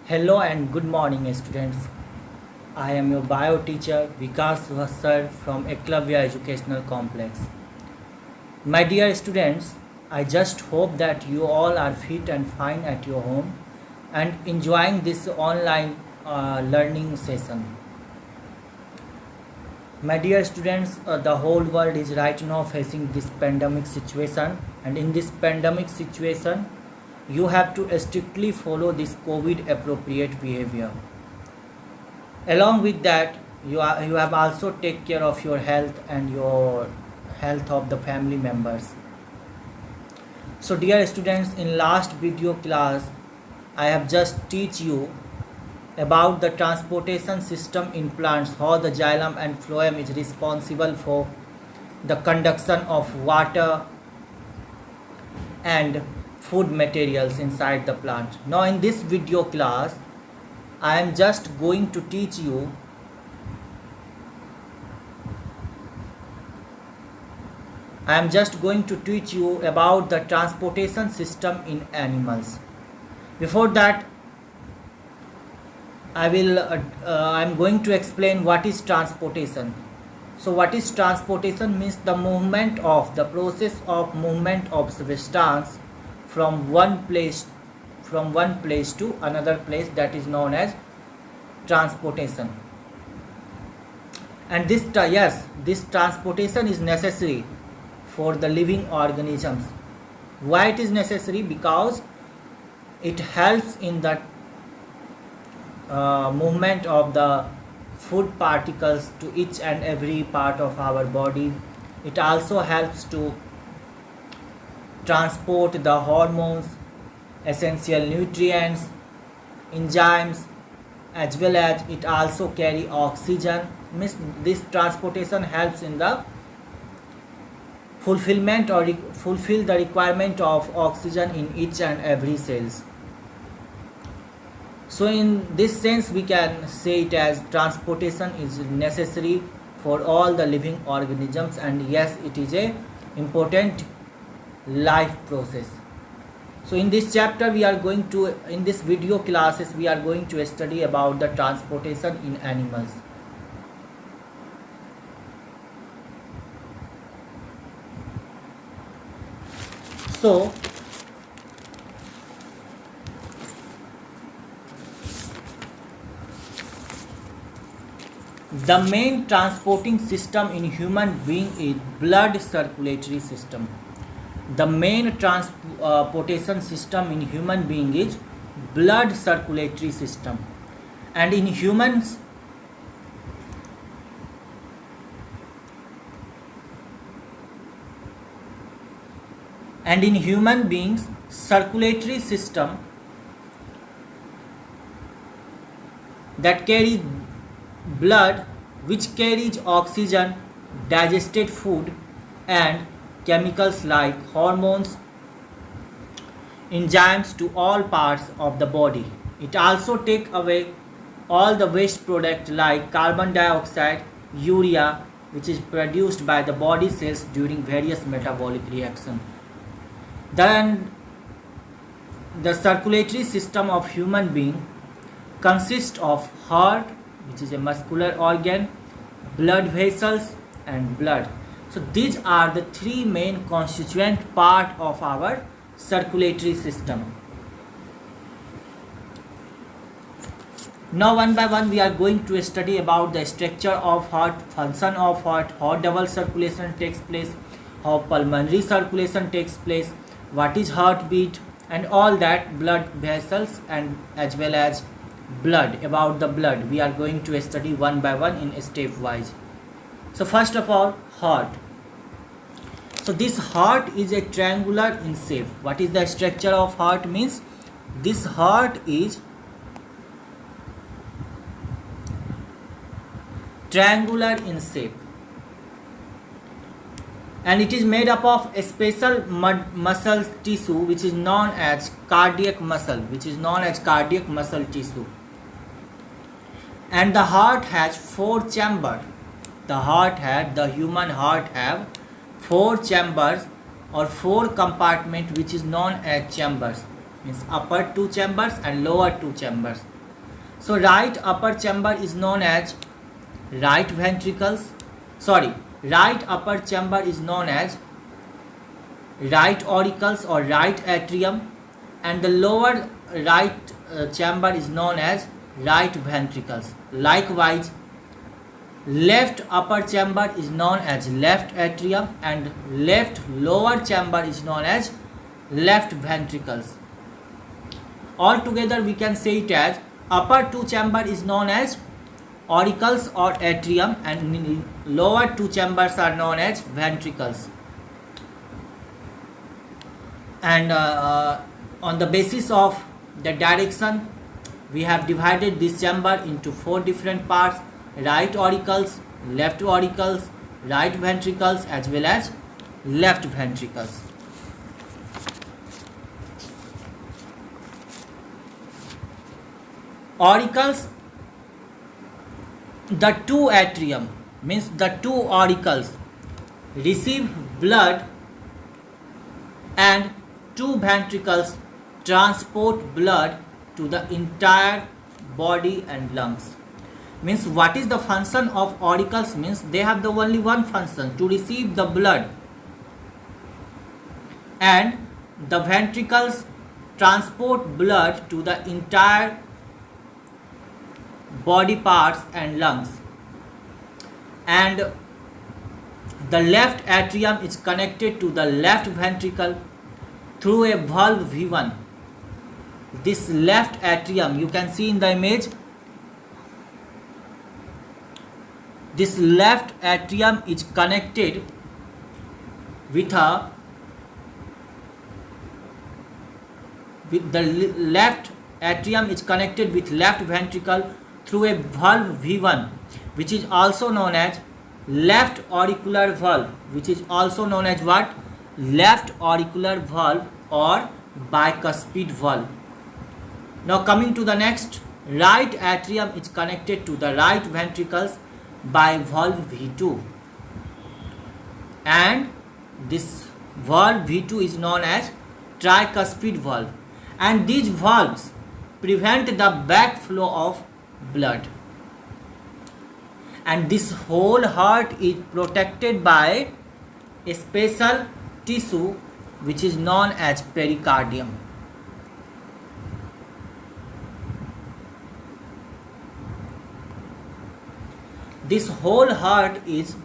Hello and good morning, students. I am your bio teacher Vikas Vassar from Eklavya Educational Complex. My dear students, I just hope that you all are fit and fine at your home and enjoying this online learning session. My dear students, the whole world is right now facing this pandemic situation, and in this pandemic situation, you have to strictly follow this COVID appropriate behavior. Along with that, you have also take care of your health and your health of the family members. So dear students, in last video class I have just teach you about the transportation system in plants, how the xylem and phloem is responsible for the conduction of water and food materials inside the plant. Now in this video class I am just going to teach you about the transportation system in animals. Before that, I'm going to explain what is transportation. So what is transportation means the process of movement of substance from one place to another place, that is known as transportation. And this transportation is necessary for the living organisms. Why it is necessary? Because it helps in the movement of the food particles to each and every part of our body. It also helps to transport the hormones, essential nutrients, enzymes, as well as it also carry oxygen. Means this transportation helps in the fulfill the requirement of oxygen in each and every cells. So in this sense we can say it as transportation is necessary for all the living organisms, and yes, it is a important life process. So in this video classes we are going to study about the transportation in animals. So the main transporting system in human being is blood circulatory system. The main transportation system in human being is blood circulatory system. And in human beings, circulatory system that carries blood, which carries oxygen, digested food and chemicals like hormones, enzymes to all parts of the body. It also takes away all the waste products like carbon dioxide, urea, which is produced by the body cells during various metabolic reactions. Then the circulatory system of human being consists of heart, which is a muscular organ, blood vessels and blood. So these are the three main constituent part of our circulatory system. Now one by one we are going to study about the structure of heart, function of heart, how double circulation takes place, how pulmonary circulation takes place, what is heartbeat, and all that, blood vessels and as well as blood. About the blood we are going to study one by one in step wise. So first of all, heart. So this heart is a triangular in shape. What is the structure of heart? Means this heart is triangular in shape, and it is made up of a special muscle tissue which is known as cardiac muscle tissue. And the heart has 4 chambers. The human heart have 4 chambers or 4 compartments, which is known as chambers. means upper two chambers and lower two chambers. So right upper chamber is known as right ventricles. Right upper chamber is known as right auricles or right atrium, and the lower right chamber is known as right ventricles. Likewise, left upper chamber is known as left atrium and left lower chamber is known as left ventricles. Altogether we can say it as upper two chamber is known as auricles or atrium and lower two chambers are known as ventricles. And on the basis of the direction, we have divided this chamber into 4 different parts: right auricles, left auricles, right ventricles as well as left ventricles. Auricles, the two atrium means the two auricles receive blood and two ventricles transport blood to the entire body and lungs. Means what is the function of auricles? Means they have the only one function, to receive the blood, and the ventricles transport blood to the entire body parts and lungs. And the left atrium is connected to the left ventricle through a valve V1. This left atrium, you can see in the image, this left atrium is connected with the left atrium is connected with left ventricle through a valve V1, which is also known as left auricular valve, which is also known as what? Left auricular valve or bicuspid valve. Now coming to the next, right atrium is connected to the right ventricles by valve V2, and this valve V2 is known as tricuspid valve, and these valves prevent the backflow of blood. And this whole heart is protected by a special tissue which is known as pericardium. This whole heart is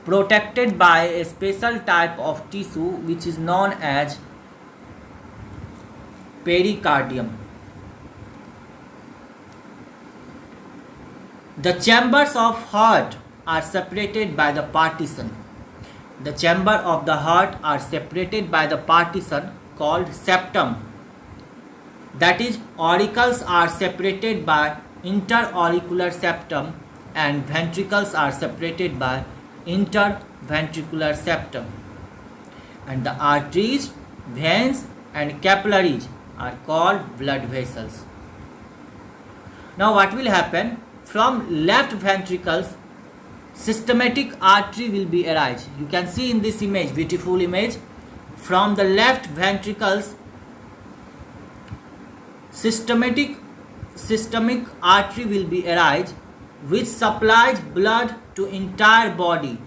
protected by a special type of tissue which is known as pericardium. The chambers of heart are separated by the partition. The chamber of the heart are separated by the partition called septum. That is, auricles are separated by interauricular septum and ventricles are separated by interventricular septum. And the arteries, veins and capillaries are called blood vessels. Now what will happen? From left ventricles, systematic artery will be arise. You can see in this image, beautiful image. From the left ventricles, systemic artery will be arise, which supplies blood to entire body.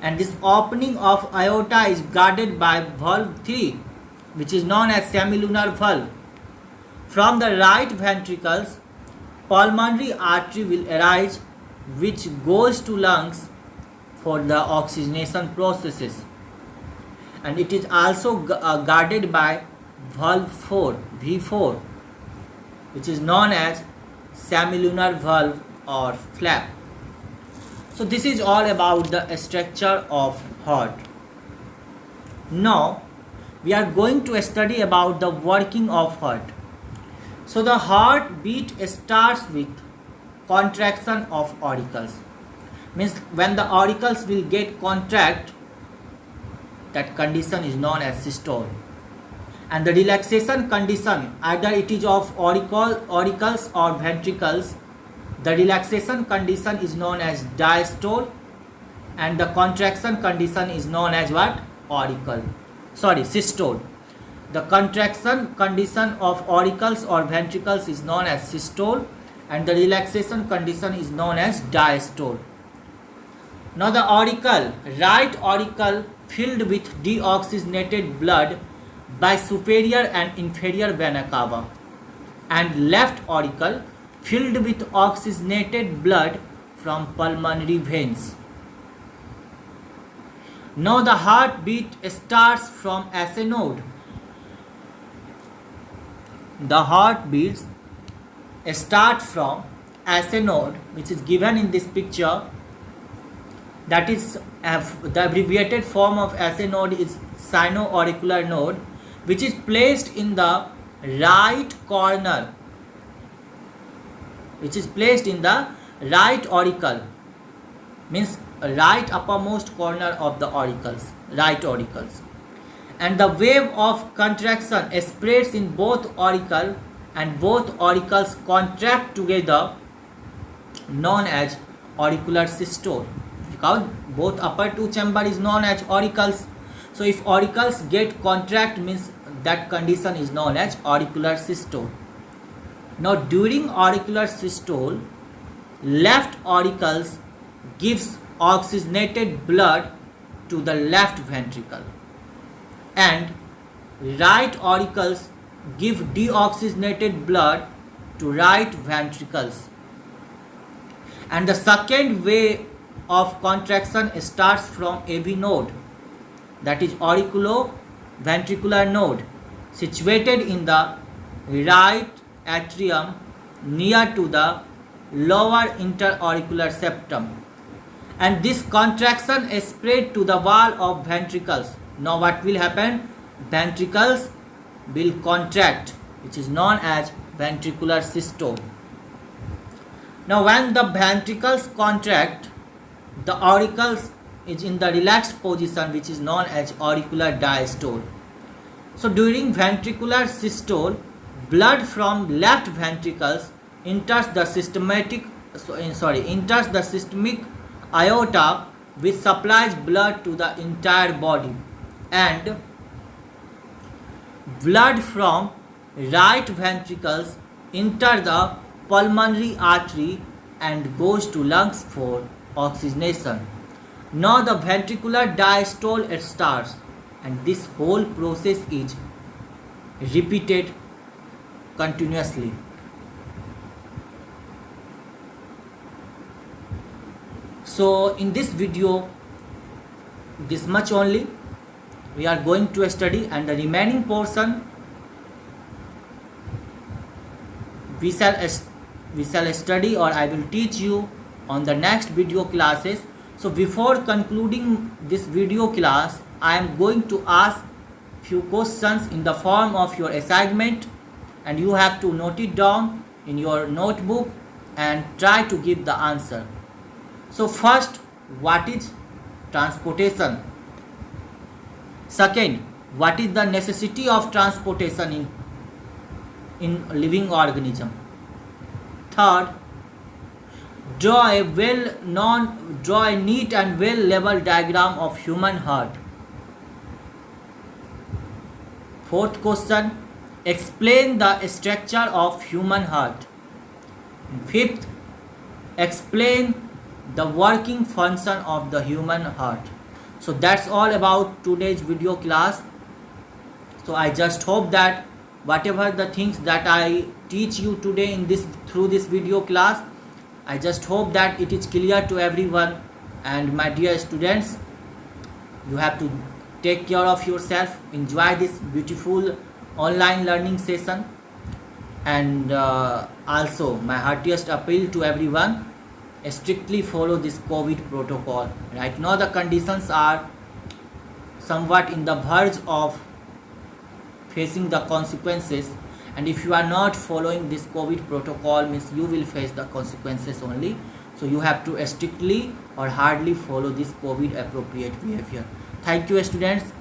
And this opening of aorta is guarded by valve 3, which is known as semilunar valve. From the right ventricles, pulmonary artery will arise, which goes to lungs for the oxygenation processes, and it is also guarded by valve 4, V4, which is known as semilunar valve or flap. So this is all about the structure of heart. Now we are going to study about the working of heart. So the heartbeat starts with contraction of auricles. Means when the auricles will get contract, that condition is known as systole. And the relaxation condition, either it is of auricles or ventricles, the relaxation condition is known as diastole, and the contraction condition is known as what? Systole. The contraction condition of auricles or ventricles is known as systole, and the relaxation condition is known as diastole. Now the auricle, right auricle filled with deoxygenated blood by superior and inferior vena cava, and left auricle filled with oxygenated blood from pulmonary veins. Now the heartbeat starts from SA node. The heartbeats start from SA node, which is given in this picture. That is the abbreviated form of SA node is sino-auricular node, which is placed in the right corner, which is placed in the right auricle, means right uppermost corner of the auricles, right auricles. And the wave of contraction spreads in both auricle, and both auricles contract together, known as auricular systole, because both upper two chamber is known as auricles. So if auricles get contract, means that condition is known as auricular systole. Now during auricular systole, left auricles gives oxygenated blood to the left ventricle, and right auricles give deoxygenated blood to right ventricles. And the second way of contraction starts from AV node, that is auriculoventricular node, situated in the right atrium near to the lower interauricular septum, and this contraction is spread to the wall of ventricles. Now what will happen? Ventricles will contract, which is known as ventricular systole. Now when the ventricles contract, the auricles is in the relaxed position, which is known as auricular diastole. So during ventricular systole, blood from left ventricles enters the systemic aorta, which supplies blood to the entire body, and blood from right ventricles enter the pulmonary artery and goes to lungs for oxygenation. Now the ventricular diastole starts, and this whole process is repeated continuously. So in this video, this much only we are going to study, and the remaining portion we shall study, or I will teach you on the next video classes. So before concluding this video class, I am going to ask few questions in the form of your assignment, and you have to note it down in your notebook and try to give the answer. So first, what is transportation? Second, what is the necessity of transportation in living organism? Third, draw a neat and well labeled diagram of human heart. Fourth question, explain the structure of human heart. Fifth, explain the working function of the human heart. So that's all about today's video class. So I just hope that whatever the things that I teach you today in through this video class, I just hope that it is clear to everyone. And my dear students, you have to take care of yourself, enjoy this beautiful online learning session, and also my heartiest appeal to everyone, strictly follow this COVID protocol. Right now the conditions are somewhat in the verge of facing the consequences, and if you are not following this COVID protocol, means you will face the consequences only. So you have to strictly or hardly follow this COVID appropriate behavior. Thank you students.